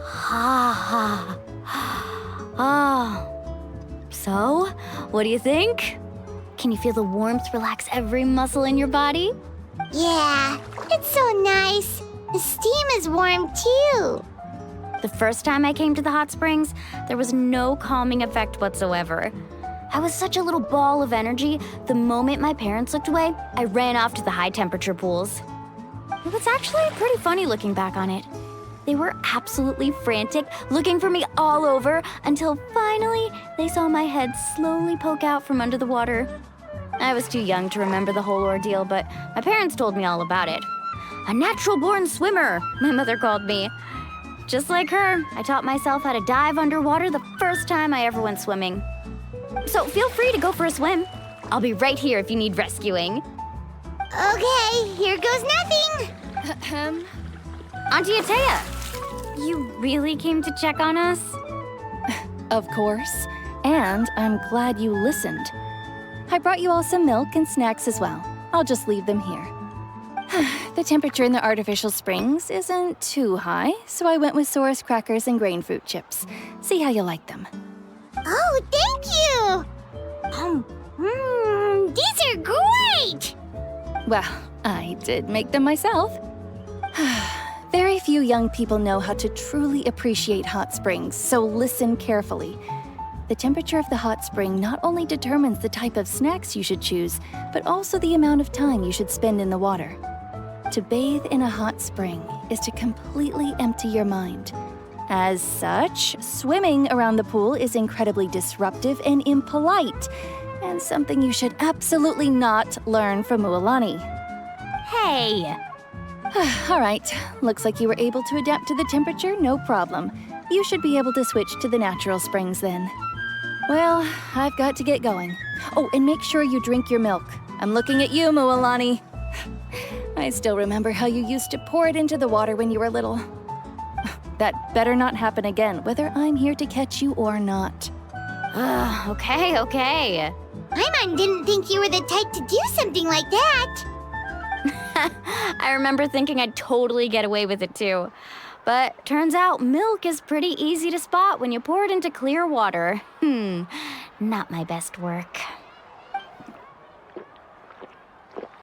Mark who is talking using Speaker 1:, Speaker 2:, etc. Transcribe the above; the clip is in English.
Speaker 1: Ha ha. So, what do you think? Can you feel the warmth relax every muscle in your body?
Speaker 2: Yeah, it's so nice. The steam is warm too.
Speaker 1: The first time I came to the hot springs, there was no calming effect whatsoever. I was such a little ball of energy, the moment my parents looked away, I ran off to the high-temperature pools. It was actually pretty funny looking back on it. They were absolutely frantic, looking for me all over, until finally they saw my head slowly poke out from under the water. I was too young to remember the whole ordeal, but my parents told me all about it. A natural-born swimmer, my mother called me. Just like her, I taught myself how to dive underwater the first time I ever went swimming. So feel free to go for a swim. I'll be right here if you need rescuing.
Speaker 2: Okay, here goes nothing.
Speaker 1: Auntie Atea, you really came to check on us?
Speaker 3: Of course. And I'm glad you listened. I brought you all some milk and snacks as well. I'll just leave them here. The temperature in the artificial springs isn't too high, so I went with Saurus crackers and grain fruit chips. See how you like them.
Speaker 2: Oh, thank you! These are great!
Speaker 3: Well, I did make them myself. Very few young people know how to truly appreciate hot springs, so listen carefully. The temperature of the hot spring not only determines the type of snacks you should choose, but also the amount of time you should spend in the water. To bathe in a hot spring is to completely empty your mind. As such, swimming around the pool is incredibly disruptive and impolite, and something you should absolutely not learn from Mualani.
Speaker 1: Hey!
Speaker 3: All right, looks like you were able to adapt to the temperature, no problem. You should be able to switch to the natural springs then. Well, I've got to get going. Oh, and make sure you drink your milk. I'm looking at you, Mualani. I still remember how you used to pour it into the water when you were little. That better not happen again, whether I'm here to catch you or not.
Speaker 1: Okay.
Speaker 2: Paimon didn't think you were the type to do something like that.
Speaker 1: I remember thinking I'd totally get away with it too. But turns out milk is pretty easy to spot when you pour it into clear water. Not my best work.